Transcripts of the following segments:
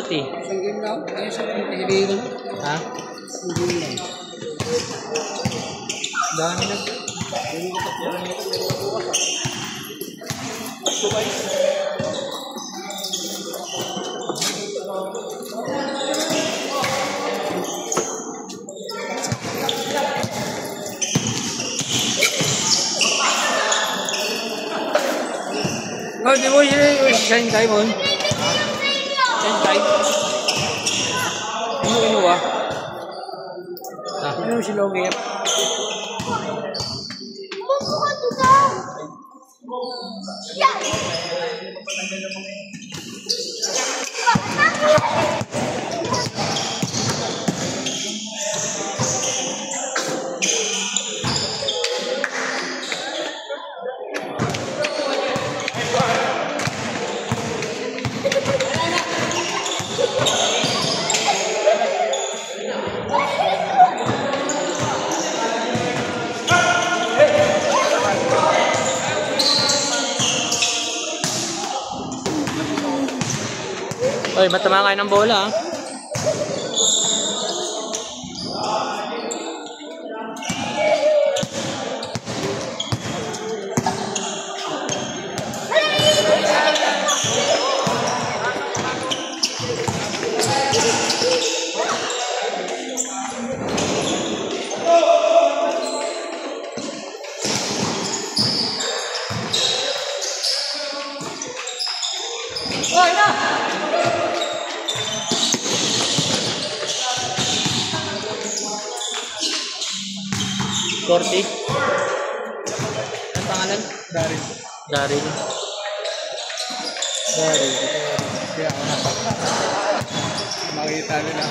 40. Isang game lang. Ay, isang game lang. Ha? Isang game lang. Dami na. Oh, di mo yun yung shine time mo. Shine time. Ano ba? Ano si Logi? Oy, matama kayo ng bola, ha? Oh, na! Corti. Ang pangalan? Darin. Daryl. Darin. Kaya ako napaka. Makita nila.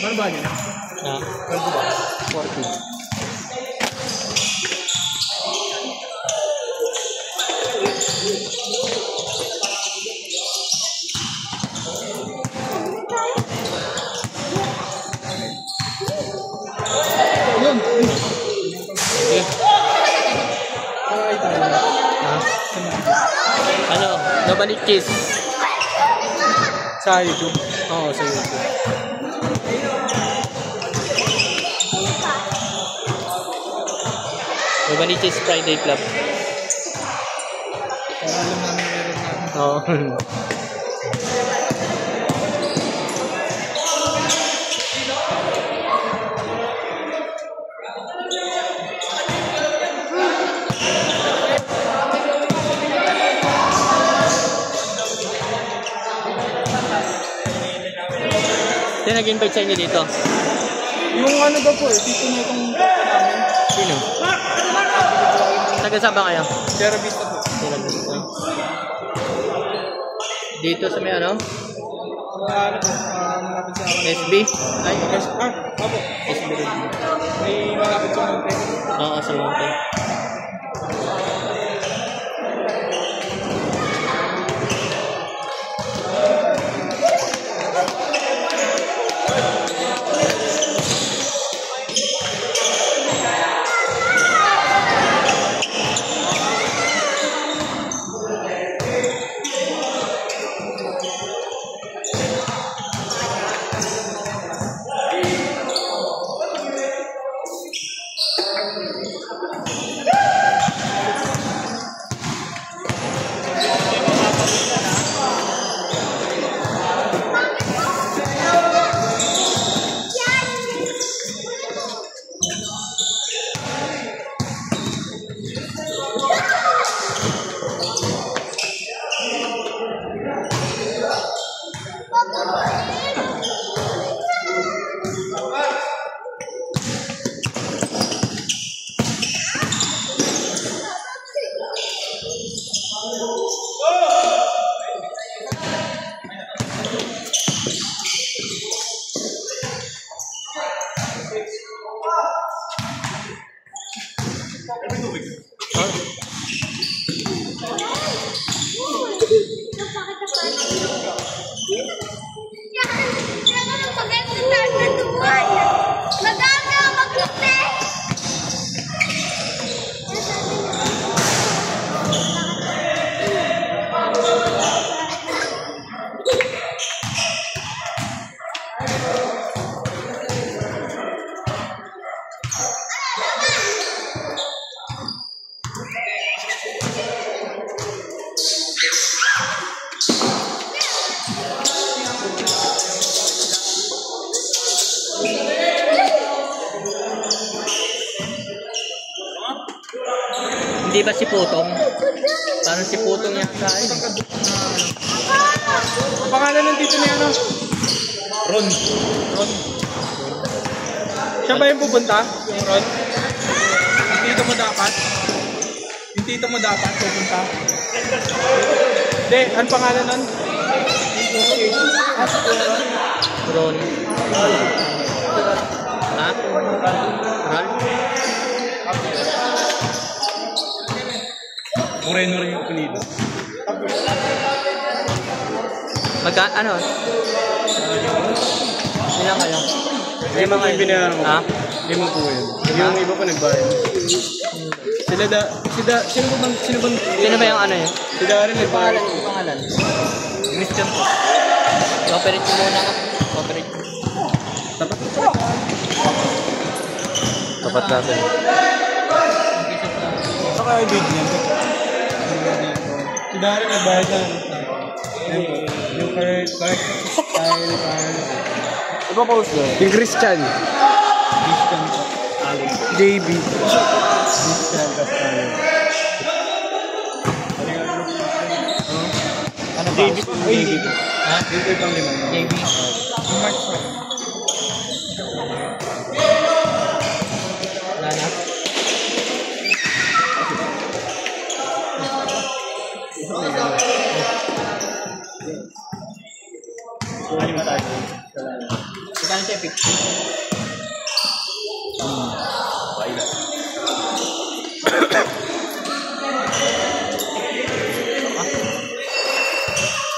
Ano ba nila? Ha? Ano ba? 40. Yun. Okay. Ay, tayo. Ha? Ano? Nobody kiss. Sa YouTube. Oo, sa YouTube. Nobody kiss Friday Club. Para alam namin meron namin. Oo. Sino nag-invite sa inyo dito? Yung ano ba po eh, dito na itong namin. Sino? Taga saan ba kayo? Sierra Vista po. Sino dito? Dito sa may ano? Ano po, malapit sa akin. SB? Ay, Opo. SB rin. May malapit sa mountain. Oo, sa mountain. ba si Putong? Parang si Putong yata eh. Ang pangalan ng dito niya ano? Ron. Siya ba yung pupunta? Yung Ron? Yung tito mo dapat pupunta. Hindi, ang pangalan nun? Ron. Ha? Ron? Moreno rin yung apelido. Ano? Ilang kayo? Lima nga yung binayaran mo. Ha? Lima po yun. Yung iba pa nagbayad. Sino ba yung ano yun? Si Darren nagbayad. Pangalan? Christian po. Operate mo muna ka. Operate. Tapat natin. Saka yung big niya. Si Darren nagbayad na. Yung correct style. Iba post doon? Yung Christian. Christian po. JB. Christian Castano. Ano ba? JB po. Ha? JB pang lima. JB. March po. Wala na? Magkano siya, 50?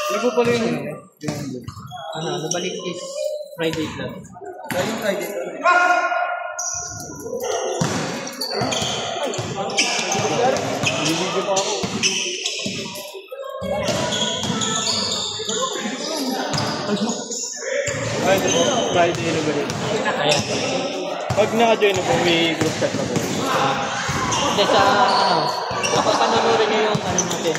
Ano po pala yung Ano balik is Friday lang. Yung Friday. Nililigo pa ako. Friday na ba rin? Ayan. Pag naka-join na po, may group chat na po. Hindi sa ano, kapag panonorin nyo yung ano natin.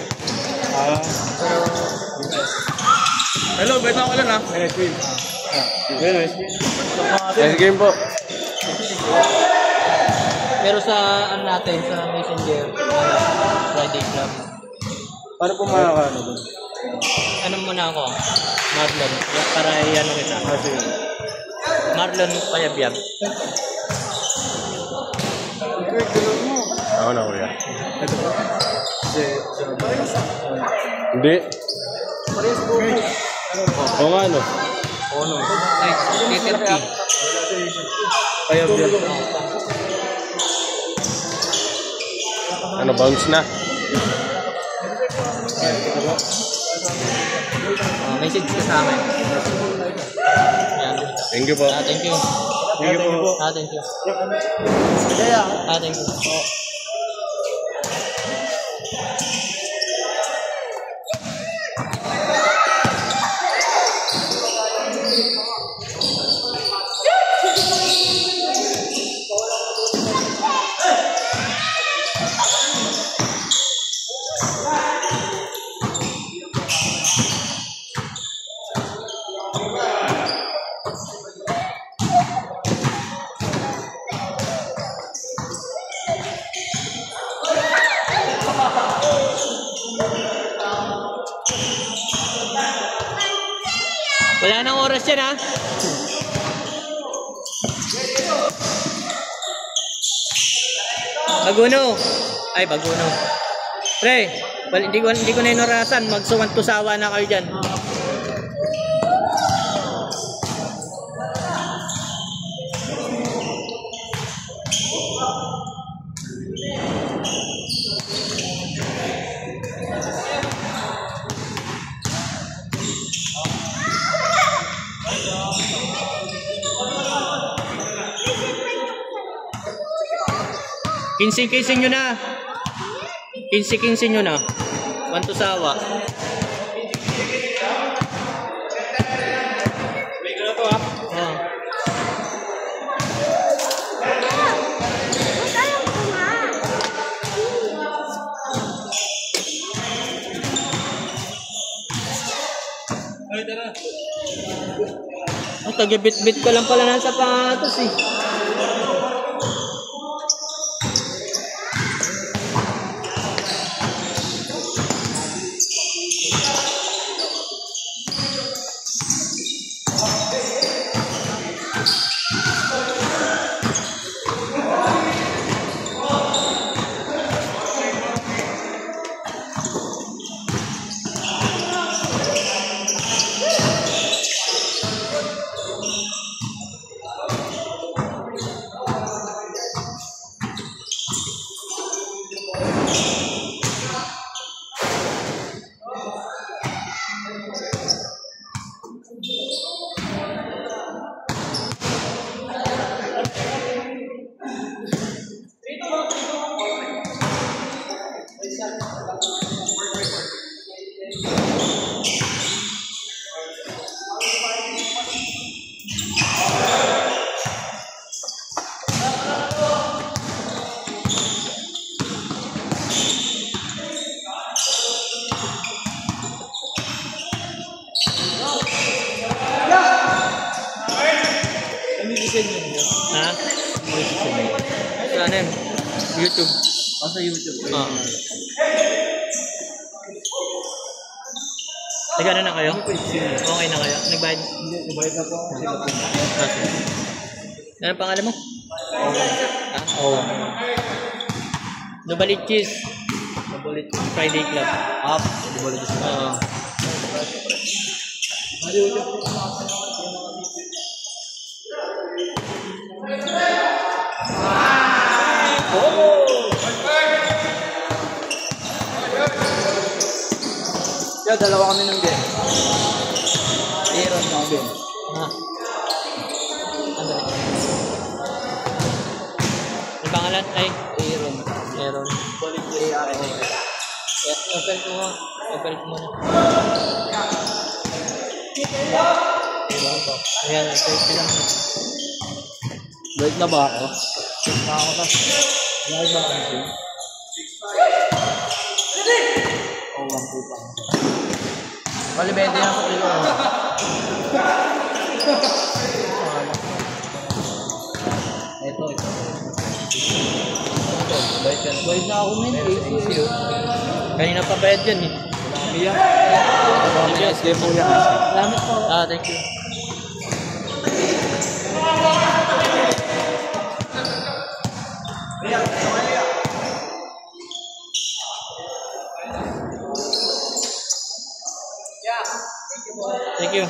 Hello, beta ko lang ha. Nice game. Nice game po. Pero sa ano natin, sa Messenger, Friday Club. Paano po makakaano doon? Ano muna ako? Marlon. Para i-ano kita. Sige. Marlon Payabyab. Ako na kuya. Ito po. Hindi. Oo nga no. Ono. Nice. K30. Payabyab. Ano, bounce na? Message ka sa akin. Yan. Thank you po. Thank you. Thank you po. Thank you. Thank you. Wala nang oras yan ha. Baguno. Ay, Baguno. Pre, hindi ko na inurasan. Magsuwan-tusawa na kayo dyan. Kinsing nyo na. Kinsing nyo na. Wantusawa. May gano'n to ha? Oh. Ay, tara. Ang tagibit-bit ko lang pala ng sapatos eh. isend yun. Ha? Saan yan? YouTube. Sa YouTube. Oo. Nagano na kayo? Okay na kayo? Nagbayad? Hindi, nabayad na po ako. Okay. Ano pangalan mo? Oo. Nubalit Cheese. Nubalit Friday Club. Up. Nabayad na. Oo. Yo, dalawa kami ng game. Aaron ng game. Ha? Ano? Yung pangalan ay? Aaron. Aaron. Balik A-R-O-N. Open ko nga. Open ko muna. Ayan, search lang. Balik na ba ako? Ako ka. Balik ba ako? Oh, 1-2 pa. Bali, 20 lang sa kilo. Ito. Bayad na ako men. Kanina pa bayad yan eh. Biya. Sige po yan. Salamat po. Thank you. Thank you.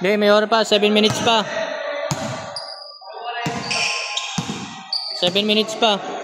Hindi, may oras pa. 7 minutes pa. 7 minutes pa.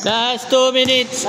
Last 2 minutes.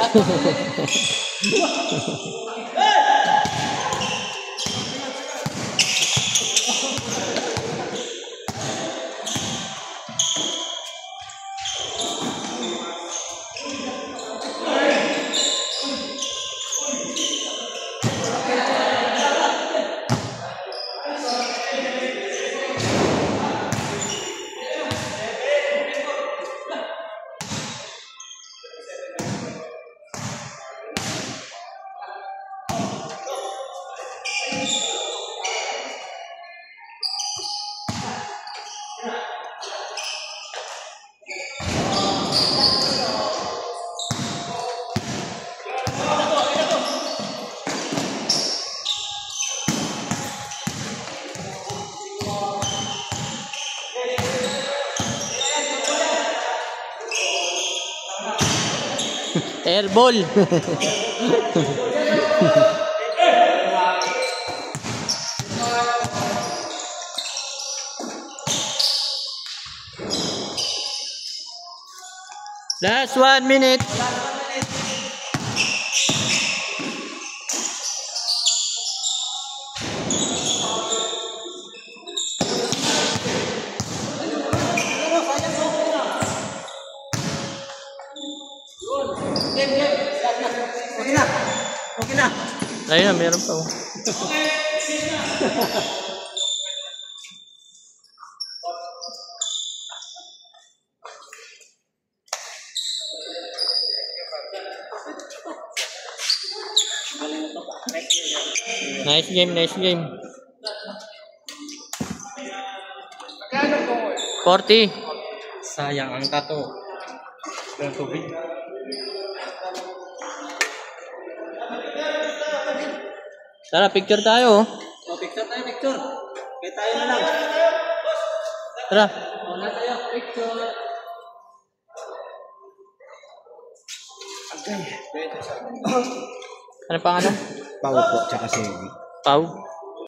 Airball. Last 1 minute. Okay na. Okay na. Ayun na, meron pa. Nice game, nice game. 40. Sayang ang tato. Ng tubig. Tara, picture tayo. Oh, picture tayo, picture. Kaya tayo na lang. Tara. Wala tayo, picture. Ano pangalan? Pau po, tsaka Sevi. Pau.